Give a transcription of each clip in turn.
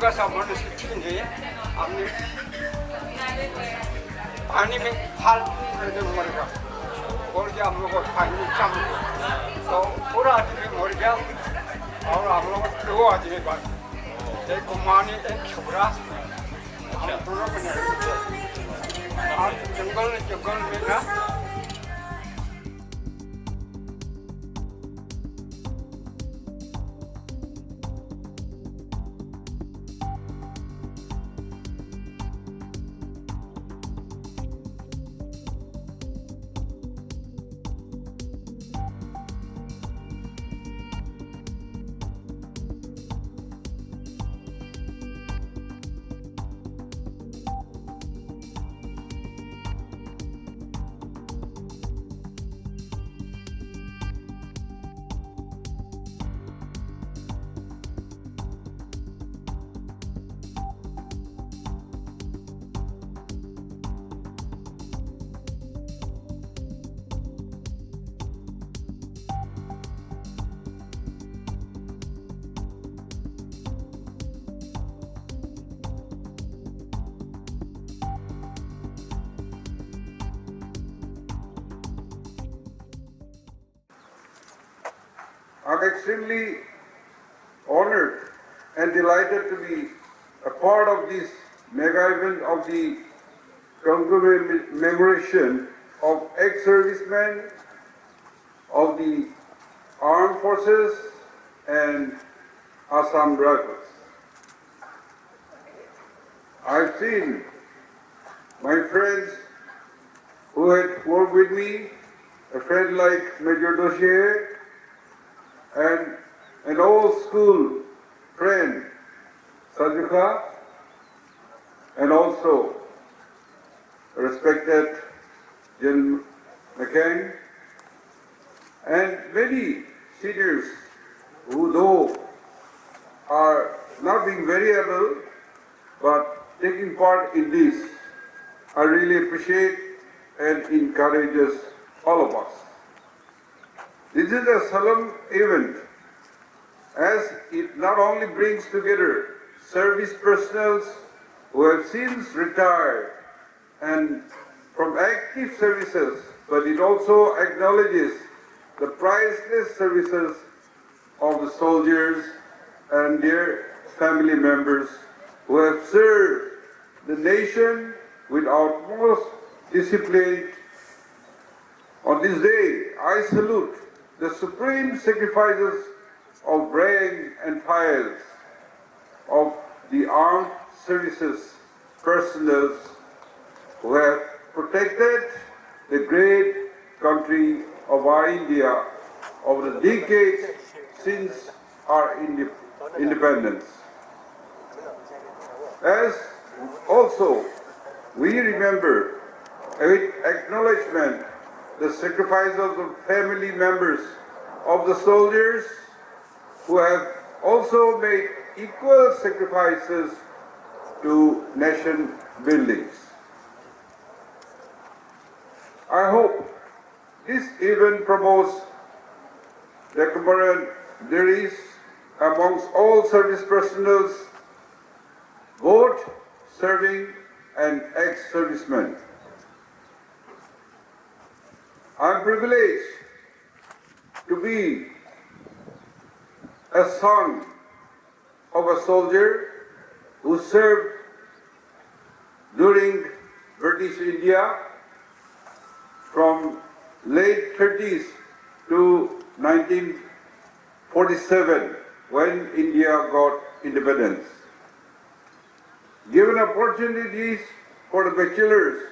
का सामान सीखेंगे हमने पानी में फाल मरेगा और क्या हम लोग को पानी कम तो पूरा आदमी मर गया और हम लोग 2 आदमी बस एक कुमानी एक छोरा हम दोनों बने और जंगल में ना I'm extremely honored and delighted to be a part of this mega event of the commemoration of ex-servicemen of the armed forces and Assam Rifles. I've seen my friends who had worked with me, a friend like Major Dossier, and an old school friend, Sajuka, and also respected Jill McCain, and many seniors who though are not being very able, but taking part in this, I really appreciate and encourages all of us. This is a solemn event as it not only brings together service personnel who have since retired and from active services, but it also acknowledges the priceless services of the soldiers and their family members who have served the nation with utmost discipline. On this day, I salute the supreme sacrifices of rank and files of the armed services personnel who have protected the great country of our India over the decades since our independence. As also we remember with acknowledgement the sacrifices of the family members of the soldiers who have also made equal sacrifices to nation buildings. I hope this event promotes the camaraderie amongst all service personnel, both serving and ex-servicemen. I'm privileged to be a son of a soldier who served during British India from late 30s to 1947 when India got independence. Given opportunities for the bachelors,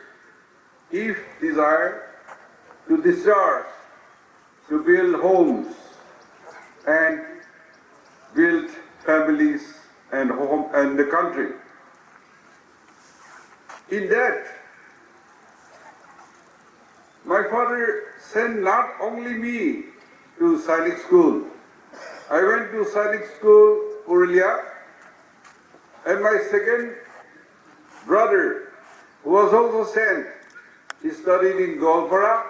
if desired, to discharge, to build homes and build families and home and the country. In that, my father sent not only me to Sainik school. I went to Sainik school, Purulia, and my second brother, who was also sent, he studied in Golpara.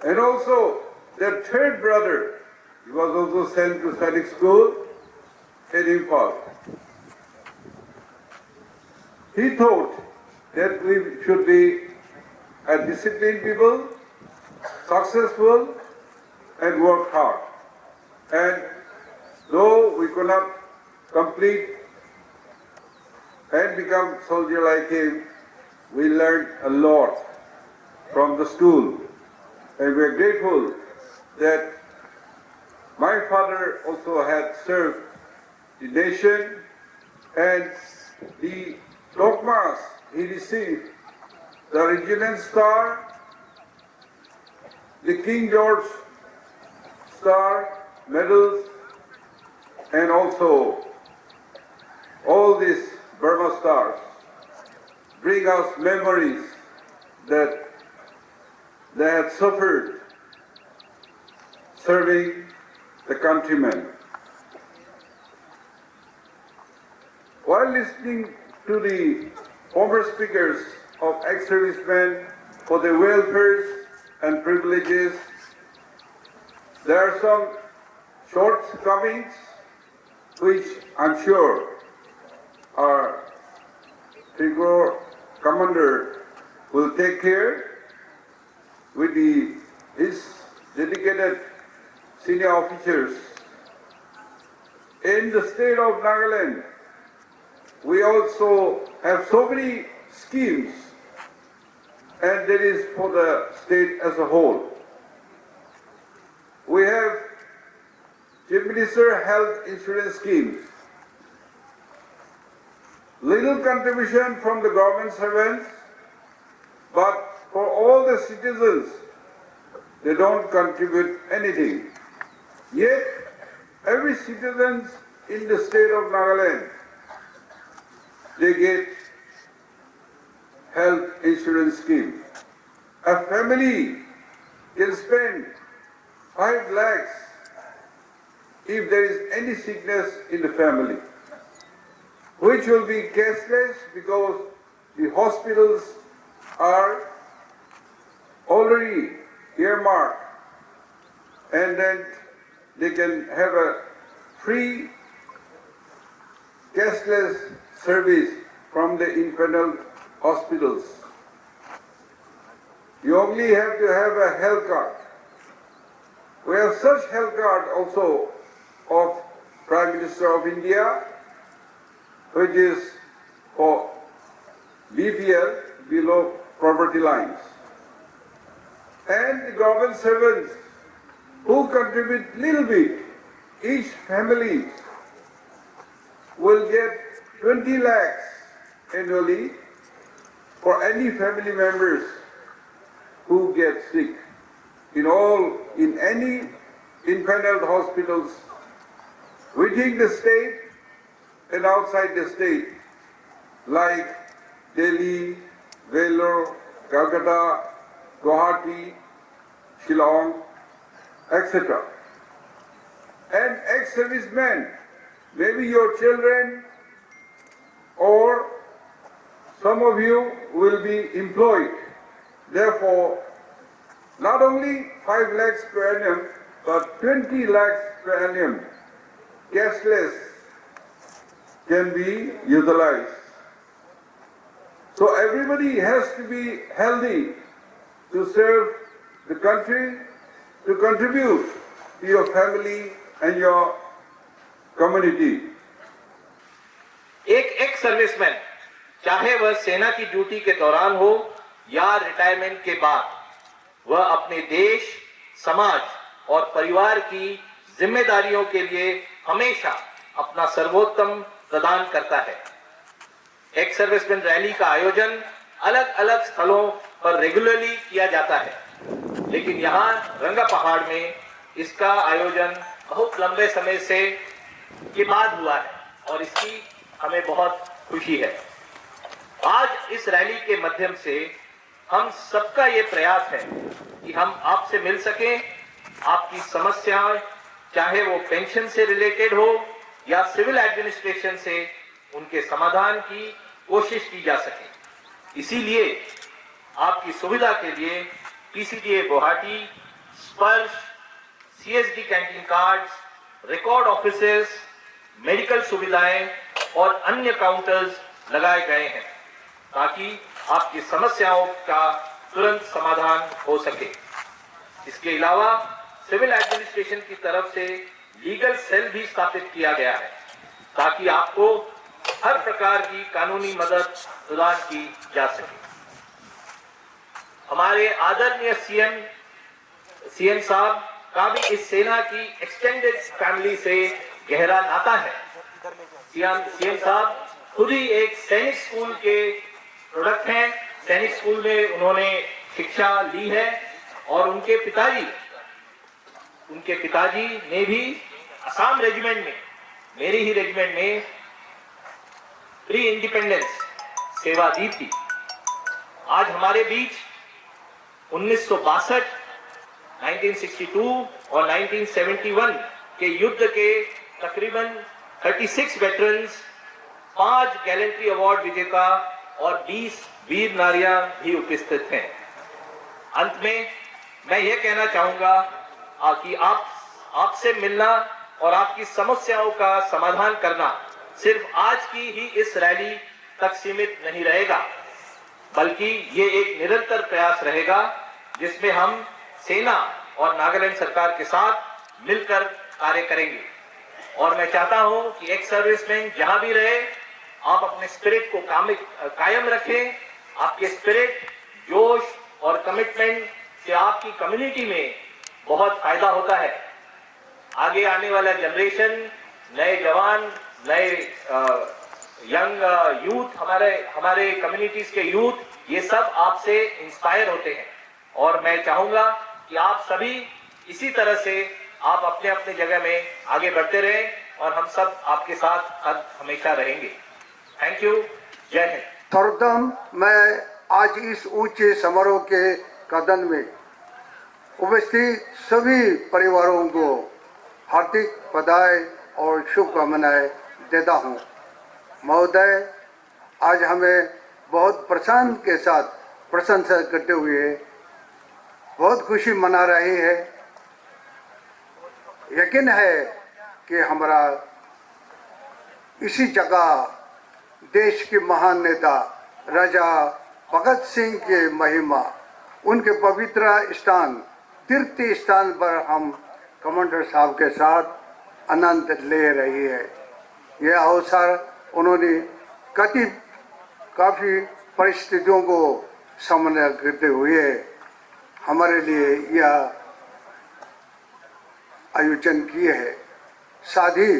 And also, their third brother, he was also sent to Sainik school. in Imphal. He thought that we should be a disciplined people, successful, and work hard. And though we could not complete and become soldier like him, we learned a lot from the school. And we are grateful that my father also had served the nation, and the dogmas he received, the Regiment Star, the King George Star, medals, and also all these Burma stars bring us memories that they had suffered serving the countrymen. While listening to the former speakers of ex-servicemen for their welfares and privileges, there are some shortcomings which I'm sure our Trigor commander will take care with his dedicated senior officers. In the state of Nagaland, we also have so many schemes, and that is for the state as a whole. We have Chief Minister Health Insurance Scheme, little contribution from the government servants, but for all the citizens, they don't contribute anything. Yet, every citizen in the state of Nagaland, they get health insurance scheme. A family can spend 5 lakhs if there is any sickness in the family, which will be cashless because the hospitals are already earmarked, and then they can have a free cashless service from the impaneled hospitals. You only have to have a health card. We have such health card also of Prime Minister of India, which is for BPL, below poverty lines. And the government servants who contribute little bit, each family will get 20 lakhs annually for any family members who get sick in any impaneled hospitals within the state and outside the state, like Delhi, Vellore, Calcutta, Guwahati, Shillong, etc. And ex-servicemen, maybe your children or some of you will be employed. Therefore, not only 5 lakhs per annum, but 20 lakhs per annum, cashless, can be utilized. So everybody has to be healthy to serve the country, to contribute to your family and your community. एक ex serviceman, चाहे वह सेना की duty के दौरान हो या retirement के बाद, वह अपने देश, समाज और परिवार की जिम्मेदारियों के लिए हमेशा अपना सर्वोत्तम प्रदान करता है। एक्स सर्विसमैन रैली का आयोजन अलग अलग स्थलों पर रेगुलरली किया जाता है, लेकिन यहाँ रंगा पहाड़ में इसका आयोजन बहुत लंबे समय से के बाद हुआ है और इसकी हमें बहुत खुशी है। आज इस रैली के माध्यम से हम सबका ये प्रयास है कि हम आपसे मिल सकें, आपकी समस्याएं चाहे वो पेंशन से रिलेटेड हो या सिविल एडमिनिस्ट्रेशन से, उनके समाधान की कोशिश की जा सके। इसीलिए आपकी सुविधा के लिए PCDA गुवाहाटी, स्पर्श, CSD canteen cards, record offices, medical सुविधाएं और अन्य काउंटर्स लगाए गए हैं ताकि आपकी समस्याओं का तुरंत समाधान हो सके। इसके अलावा सिविल एडमिनिस्ट्रेशन की तरफ से लीगल सेल भी स्थापित किया गया है ताकि आपको हर प्रकार की कानूनी मदद प्रदान की जा सके। हमारे आदरणीय सीएम साहब का भी इस सेना की एक्सटेंडेड फैमिली से गहरा नाता है। सीएम साहब खुद ही एक सैनिक स्कूल के प्रोडक्ट हैं। सैनिक स्कूल में उन्होंने शिक्षा ली है और उनके पिताजी ने भी असम रेजिमेंट में, मेरी ही रेजिमेंट में प्री इंडिपेंडेंस सेवा दी थी। आज हमारे बीच 1962, 1962 और 1971 के युद्ध के तकरीबन 36 वेटरन्स, 5 गैलेंट्री अवार्ड विजेता और 20 वीर नारियां भी उपस्थित हैं। अंत में मैं यह कहना चाहूंगा कि आपसे मिलना और आपकी समस्याओं का समाधान करना सिर्फ आज की ही इस रैली तक सीमित नहीं रहेगा, बल्कि ये एक निरंतर प्रयास रहेगा जिसमें हम सेना और नागालैंड सरकार के साथ मिलकर कार्य करेंगे। और मैं चाहता हूं कि एक सर्विसमैन जहां भी रहे, आप अपने स्पिरिट को कायम रखें। आपके स्पिरिट, जोश और कमिटमेंट से आपकी कम्युनिटी में बहुत फायदा होता है। आगे आने वाला जनरेशन, नए जवान, नए यंग यूथ, हमारे कम्युनिटीज के यूथ, ये सब आपसे इंस्पायर होते हैं। और मैं चाहूंगा कि आप सभी इसी तरह से आप अपने अपने जगह में आगे बढ़ते रहें और हम सब आपके साथ हमेशा रहेंगे। Thank you. जय हिंद। सर्वप्रथम मैं आज इस ऊंचे समारोह के कदम में उपस्थित सभी परिवारों को हार्दिक बधाई और शुभकामनाएं देता हूं। महोदय, आज हमें बहुत प्रसन्न के साथ प्रशंसा करते हुए बहुत खुशी मना रही है। यकीन है कि हमारा इसी जगह देश के महान नेता राजा भगत सिंह के महिमा, उनके पवित्र स्थान, तीर्थ स्थान पर हम कमांडर साहब के साथ आनंद ले रही है। यह अवसर उन्होंने काफ़ी परिस्थितियों को सामना करते हुए हमारे लिए यह आयोजन किए है। साथ ही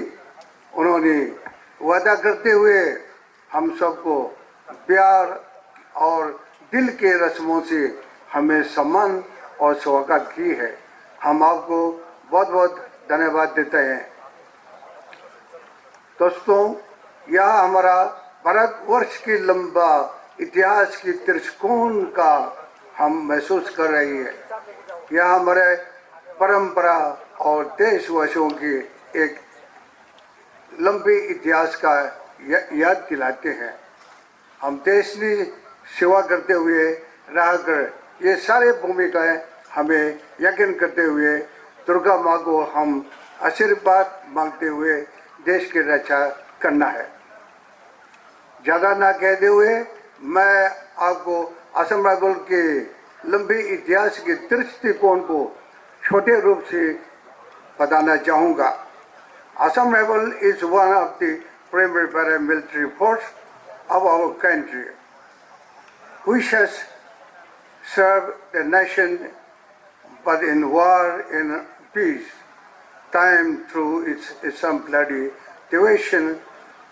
उन्होंने वादा करते हुए हम सबको प्यार और दिल के रस्मों से हमें सम्मान और स्वागत की है। हम आपको बहुत बहुत धन्यवाद देते हैं। दोस्तों, यह हमारा भारतवर्ष की लंबा इतिहास की दृष्टिकोण का हम महसूस कर रही है। यह हमारे परंपरा और देशवासियों की एक लंबे इतिहास का याद दिलाते हैं। हम देश की सेवा करते हुए रहकर ये सारे भूमिकाएं हमें यकीन करते हुए दुर्गा माँ को हम आशीर्वाद मांगते हुए देश की रक्षा करना है। ज़्यादा ना कहते हुए मैं आपको असम राइफल के लंबे इतिहास के दृष्टिकोण को छोटे रूप से बताना चाहूँगा। Assam Rifle is one of the primary paramilitary force of our country, which has served the nation but in war, in peace, time through its exemplary devotion,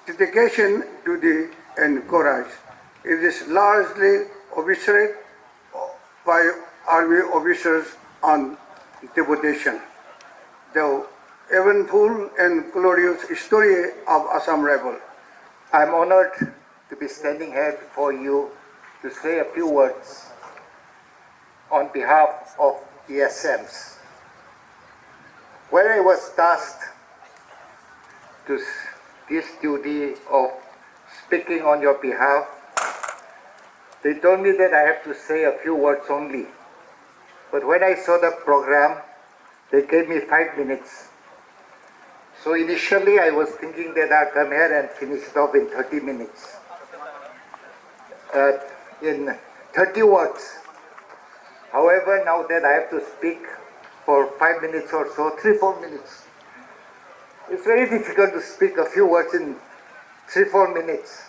dedication, duty, and courage. It is largely officered by army officers on deputation. The eventful and glorious story of Assam Rifle. I am honored to be standing here before you to say a few words on behalf of the ASMs. When I was tasked to this duty of speaking on your behalf, they told me that I have to say a few words only. But when I saw the program, they gave me 5 minutes. So initially I was thinking that I'll come here and finish it off in 30 minutes. In 30 words. However, now that I have to speak for 5 minutes or so, 3-4 minutes, it's very difficult to speak a few words in 3-4 minutes.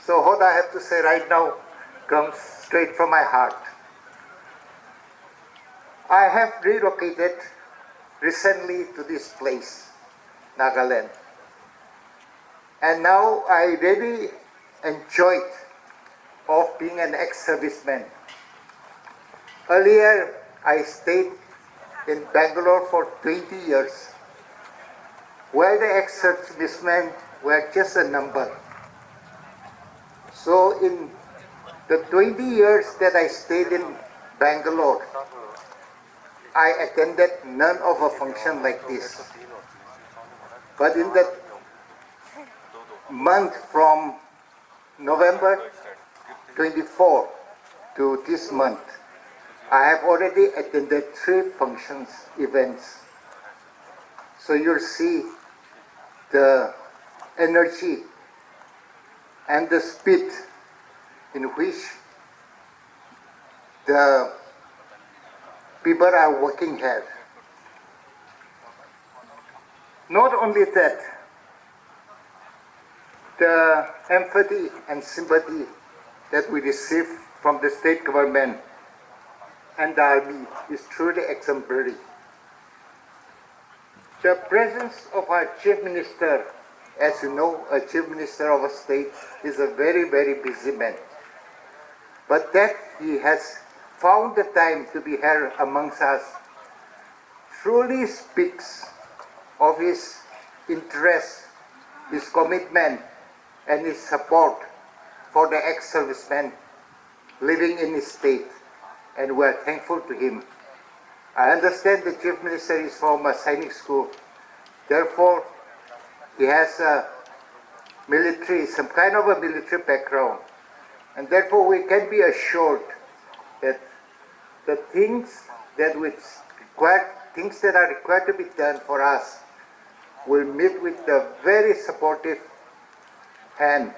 So what I have to say right now comes straight from my heart. I have relocated recently to this place, Nagaland. And now I really enjoyed of being an ex-serviceman. Earlier, I stayed in Bangalore for 20 years, where the ex-servicemen were just a number. So in the 20 years that I stayed in Bangalore, I attended none of a function like this. But in the month from November 24 to this month, I have already attended 3 functions, events. So you'll see the energy and the speed in which the people are working here. Not only that, the empathy and sympathy that we receive from the state government and the army is truly exemplary. The presence of our chief minister, as you know, a chief minister of a state is a very, very busy man. But that he has found the time to be here amongst us truly speaks of his interest, his commitment, and his support for the ex-servicemen living in his state, and we are thankful to him. I understand the Chief Minister is from a Sainik school, therefore he has a military, some kind of a military background, and therefore we can be assured that the things that are required to be done for us will meet with a very supportive hand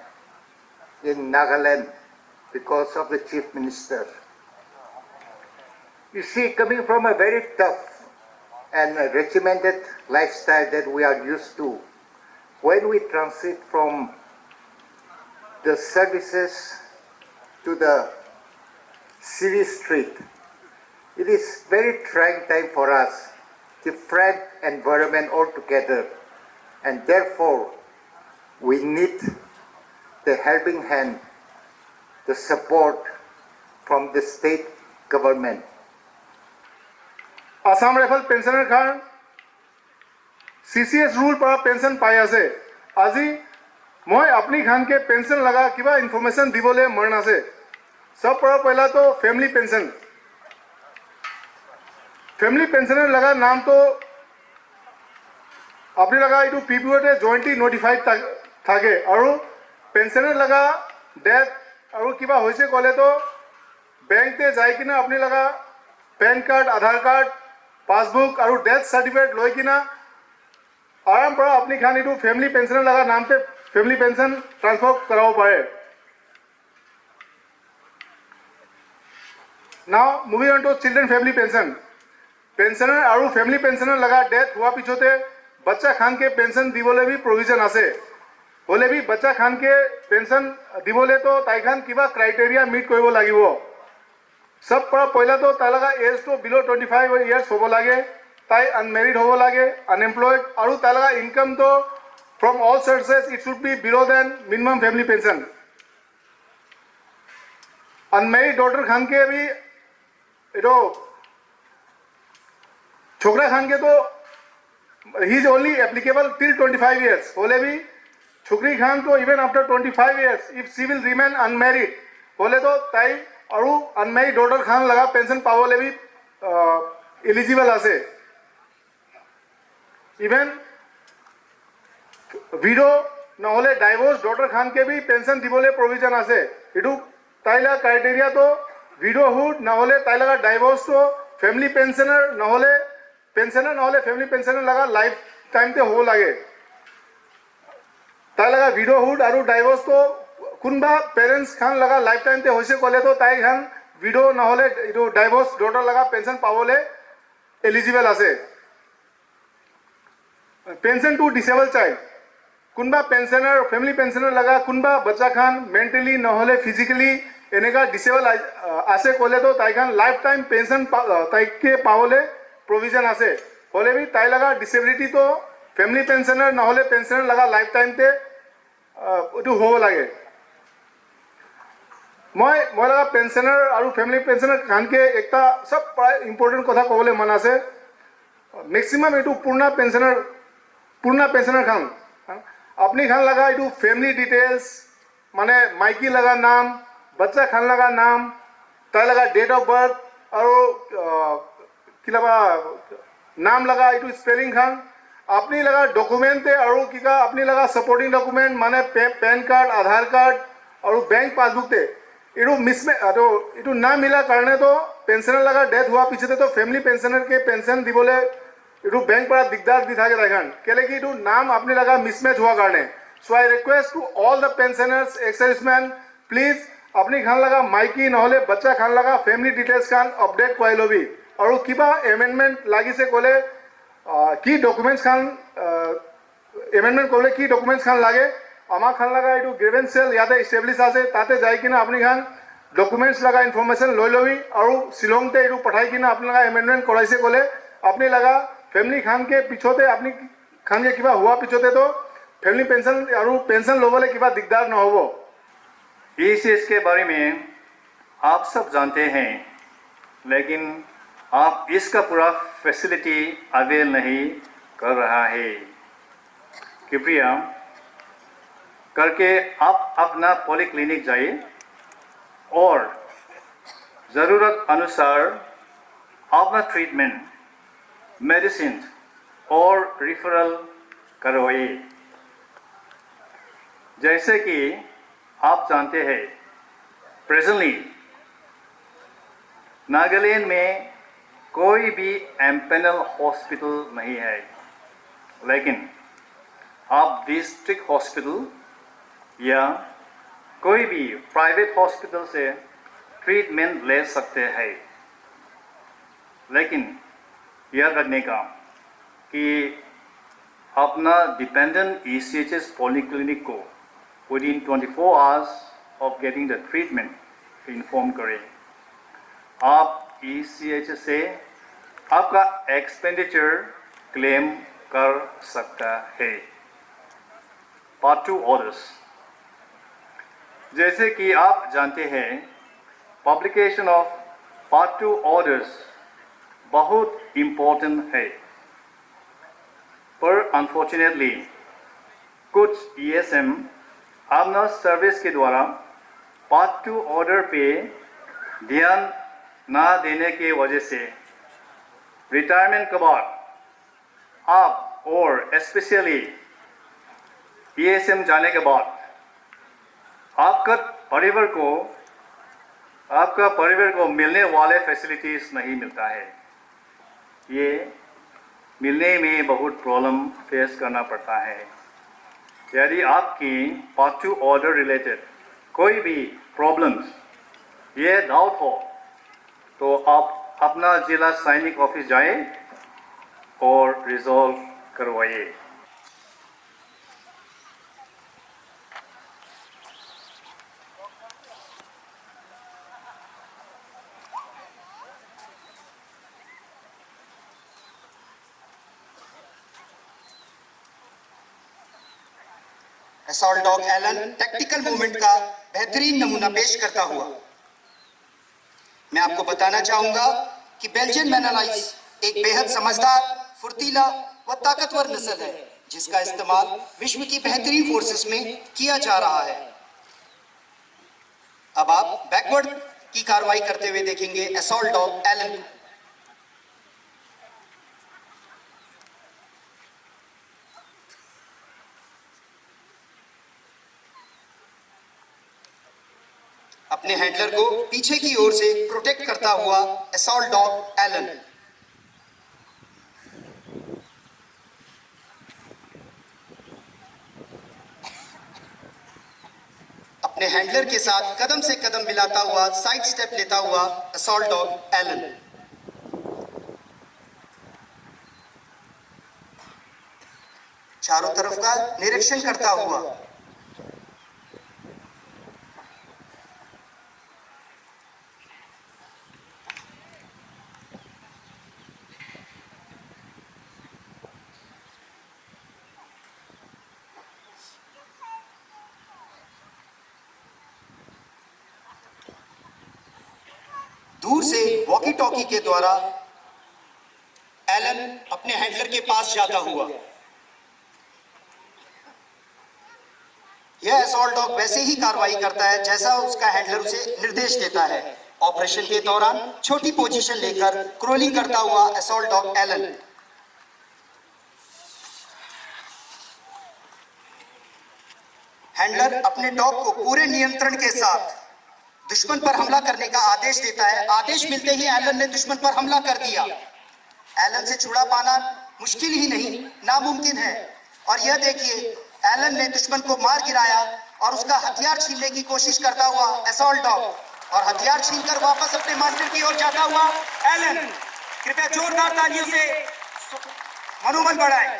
in Nagaland because of the Chief Minister. You see, coming from a very tough and regimented lifestyle that we are used to, when we transit from the services to the city street, it is very trying time for us, different environment altogether, and therefore we need the helping hand, the support from the state government. Assam rifle পেঞ্চনৰ কাৰণ CCS rule পৰা pension পাই আছে। আজি মই আপনি খানকে pension লগা কিবা ইনফৰমেশ্যন দিবলৈ মন আছে। সব পৰা পহলা তো ফ্যামিলি পেঞ্চন। ফ্যামিলি পেঞ্চনৰ লগা নাম তো আপনি লগা এইটো PPOতে জয়েন্টলি নোটিফাইড থাকে আৰু পেঞ্চনৰ লগা ডেথ আৰু কিবা হৈছে ক'লে তো বেংকতে যাই কিনে আপনি লগা পেন কাৰ্ড, আধাৰ কাৰ্ড, পাসবুক আৰু ডেথ সার্টিফিকেট লৈ কিনা আৰাম পৰা আপনি খান এইটো ফ্যামিলি পেঞ্চনৰ লগা নামতে ফ্যামিলি পেঞ্চন ট্ৰান্সফাৰ কৰাব পাৰে। Now moving on to children family pension. পেঞ্চনৰ আৰু ফ্যামিলি পেঞ্চনৰ লগা ডেথ হোৱা পিছতে বাচ্চা খানকে পেঞ্চন দিবলৈ भी प्रोविजन আছে। হলে भी বাচ্চা খানকে পেঞ্চন দিবলৈ তো তাইখান কিবা ক্ৰাইটেৰিয়া মিট কৰিব লাগিব। सब পৰা পহলা তো তাই লগা এজ তো বিলো 25 ইয়ার্স হ'ব লাগে, তাই আনমেৰিড হ'ব লাগে, আনএমপ্লয়েড, আৰু তাই লগা ইনকাম তো from all sources it should be below than minimum family pension. Unmarried daughter Khan के भी एटो छोकरा खान के तो he is only applicable till 25 years. होले भी छोकरी खान तो even after 25 years if she will remain unmarried होले तो ताई আৰু अनमेरिड डॉटर खान लगा पेंशन पावले भी एलिजिबल আছে। इवन विडो নহলে ডাইভোর্স ডটার খান के भी पेंशन দিবলে प्रोविजन আছে। এটু তাইলা ক্রাইটেরিয়া তো विडोहुड নহলে তাইলা ডাইভোর্স তো फैमिली पेंशनर নহলে फैमिली पेंशनर लगा लाइफ টাইমতে হ'ব লাগে তাই লগা ভিডিঅ'হুড আৰু ডাইভৰ্চটো কোনোবা পেৰেণ্টছ খান লগা লাইফ টাইমতে হৈছে ক'লেতো তাই খান ভিডিঅ' নহ'লে এইটো ডাইভৰ্চ ডটাৰ লগা পেঞ্চন পাবলৈ এলিজিবল আছে পেঞ্চন টু ডিচেবল চাইল্ড কোনোবা পেঞ্চনাৰ ফেমিলি পেঞ্চনাৰ লগা কোনোবা বাচ্চা খান মেণ্টেলি নহ'লে ফিজিকেলি এনেকুৱা ডিচেবল আছে ক'লেতো তাই খান লাইফ টাইম পেঞ্চন তাইকে পাবলৈ প্ৰভিজন আছে হ'লে বি তাই লগা ডিচেবিলিটিটো ফেমিলি পেঞ্চনাৰ নহ'লে পেঞ্চনাৰ লগা লাইফ টাইমতে এইটো হ'ব লাগে মই লগা পেঞ্চনাৰ আৰু ফেমিলি পেঞ্চনাৰ খানকে একটা চব প্ৰায় ইম্পৰ্টেণ্ট কথা ক'বলৈ মন আছে মেক্সিমাম এইটো পূৰ্ণ পেঞ্চনাৰ খান আপুনি খান লগা এইটো ফেমিলি ডিটেইলছ মানে মাইকী লগা নাম বাচ্চা খান লগা নাম তাই লগা ডেট অফ বাৰ্থ আৰু কিবা নাম লগা এইটো স্পেলিং খান আপনি লগা ডকুমেণ্টে আৰু কিবা আপনি লগা ছাপৰ্টিং ডকুমেণ্ট মানে পেন কাৰ্ড আধাৰ কাৰ্ড আৰু বেংক পাছবুকতে এইটো এইটো না মিলাৰ কাৰণেতো পেঞ্চনাৰ লগা ডেথ হোৱাৰ পিছতেতো ফেমিলি পেঞ্চনাৰকে পেঞ্চন দিবলৈ এইটো বেংক পৰা দিগদাৰ দি থাকে তাইখান কেলে কি এইটো নাম আপনি লগা মিছমেচ হোৱাৰ কাৰণে so' I request to all the pensioners ex servicemen please আপনি খান লগা মাইকী নহ'লে বাচ্চা খান লগা ফেমিলি ডিটেইলছ খান আপডেট কৰাই ল'বি আৰু কিবা এমেণ্ডমেণ্ট লাগিছে ক'লে কি ডকুমেণ্টছ খান এমেণ্ডমেণ্ট কৰিলে কি ডকুমেণ্টছ খান লাগে আমাৰ খান লগা এইটো গ্ৰেভেন্স চেল ইয়াতে ইষ্টেব্লিছ আছে তাতে যাই কিনে আপুনি খান ডকুমেণ্টছ লগা ইনফৰমেশ্যন লৈ ল'বি আৰু শ্বিলংতে এইটো পঠাই কিনে আপুনি লগা এমেণ্ডমেণ্ট কৰাইছে ক'লে আপুনি লগা ফেমিলি খানকে পিছতে আপুনি খানকে কিবা হোৱাৰ পিছতেতো फैमिली पेंशन और पेंशन लोगों किबा दिकदार न हो ECS के बारे में आप सब जानते हैं लेकिन आप इसका पूरा फैसिलिटी अवेल नहीं कर रहा है कृपया करके आप अपना पॉलीक्लिनिक जाइए और ज़रूरत अनुसार अपना ट्रीटमेंट मेडिसिन और रिफरल करवाइए जैसे कि आप जानते हैं प्रेजेंटली नागालैंड में कोई भी एम्पेनल हॉस्पिटल नहीं है लेकिन आप डिस्ट्रिक्ट हॉस्पिटल या कोई भी प्राइवेट हॉस्पिटल से ट्रीटमेंट ले सकते हैं लेकिन यह रखने का कि अपना डिपेंडेंट ECHS पॉलीक्लिनिक को within 24 hours of getting the treatment inform करें आप ECHS से आपका एक्सपेंडिचर क्लेम कर सकता है पार्ट 2 ऑर्डर्स जैसे कि आप जानते हैं पब्लिकेशन ऑफ पार्ट 2 ऑर्डर्स बहुत इम्पोर्टेंट है पर अनफॉर्चुनेटली कुछ ESM अपना सर्विस के द्वारा पार्ट 2 ऑर्डर पे ध्यान ना देने की वजह से रिटायरमेंट के बाद आप और स्पेशली ESM जाने के बाद आपका परिवार को मिलने वाले फैसिलिटीज़ नहीं मिलता है ये मिलने में बहुत प्रॉब्लम फेस करना पड़ता है यदि आपकी पार्ट 2 ऑर्डर रिलेटेड कोई भी प्रॉब्लम्स ये डाउट हो तो आप अपना जिला सैनिक ऑफिस जाएं और रिजॉल्व करवाइए असॉल्ट डॉग एलन टैक्टिकल मूवमेंट का बेहतरीन नमूना पेश करता हुआ मैं आपको बताना चाहूंगा कि बेल्जियन मैनालाइज एक बेहद समझदार फुर्तीला व ताकतवर नस्ल है जिसका इस्तेमाल विश्व की बेहतरीन फोर्सेस में किया जा रहा है अब आप बैकवर्ड की कार्रवाई करते हुए देखेंगे असॉल्ट डॉग एलन को अपने हैंडलर को पीछे की ओर से प्रोटेक्ट करता हुआ असॉल्ट डॉग एलन अपने हैंडलर के साथ कदम से कदम मिलाता हुआ साइड स्टेप लेता हुआ असॉल्ट डॉग एलन। चारों तरफ का निरीक्षण करता हुआ दूर से वॉकी टॉकी के द्वारा एलन अपने हैंडलर के पास जाता हुआ। यह असॉल्ट डॉग वैसे ही कार्रवाई करता है जैसा उसका हैंडलर उसे निर्देश देता है। ऑपरेशन के दौरान छोटी पोजीशन लेकर क्रोलिंग करता हुआ असॉल्ट डॉग एलन। हैंडलर अपने डॉग को पूरे नियंत्रण के साथ दुश्मन पर हमला करने का आदेश देता है। आदेश मिलते ही एलन ने दुश्मन पर हमला कर दिया। एलन से छुड़ा पाना मुश्किल ही नहीं, नामुमकिन है। और यह देखिए, एलन ने दुश्मन को मार गिराया और उसका हथियार छीनने की कोशिश करता हुआ असॉल्ट डॉग, और हथियार छीनकर वापस अपने मास्टर की ओर जाता हुआ एलन। कृपया जोरदार तालियों से मनोबल बढ़ाएं।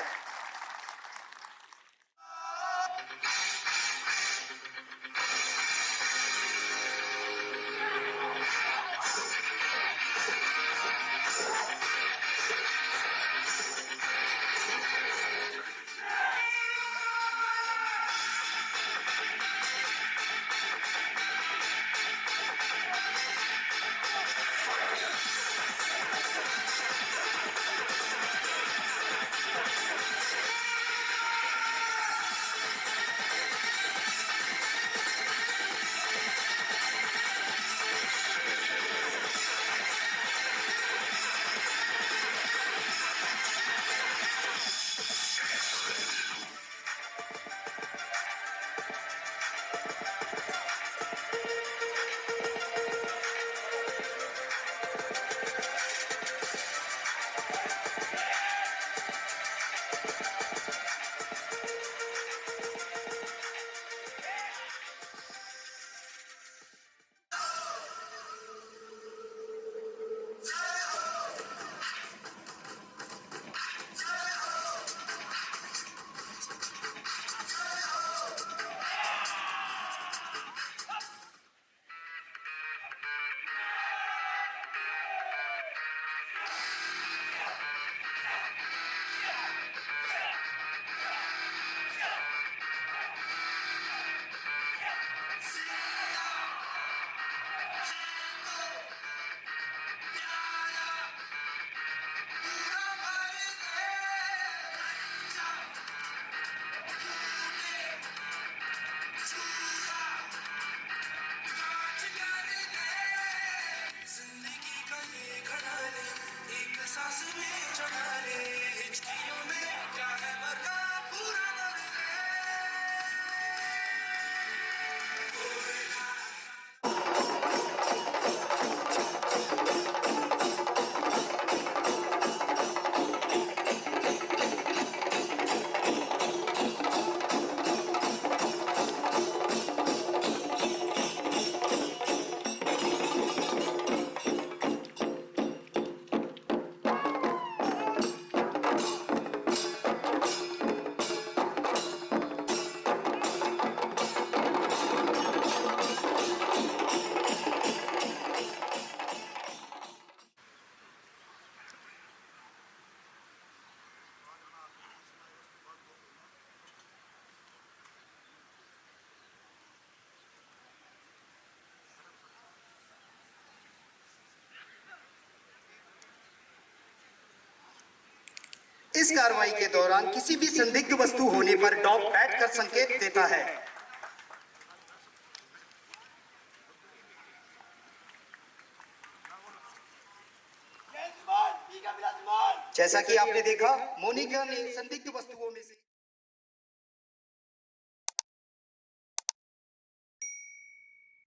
इस कार्रवाई के दौरान किसी भी संदिग्ध वस्तु होने पर डॉग बैठ कर संकेत देता है। जैसा कि आपने देखा, मोनिका ने संदिग्ध वस्तुओं में से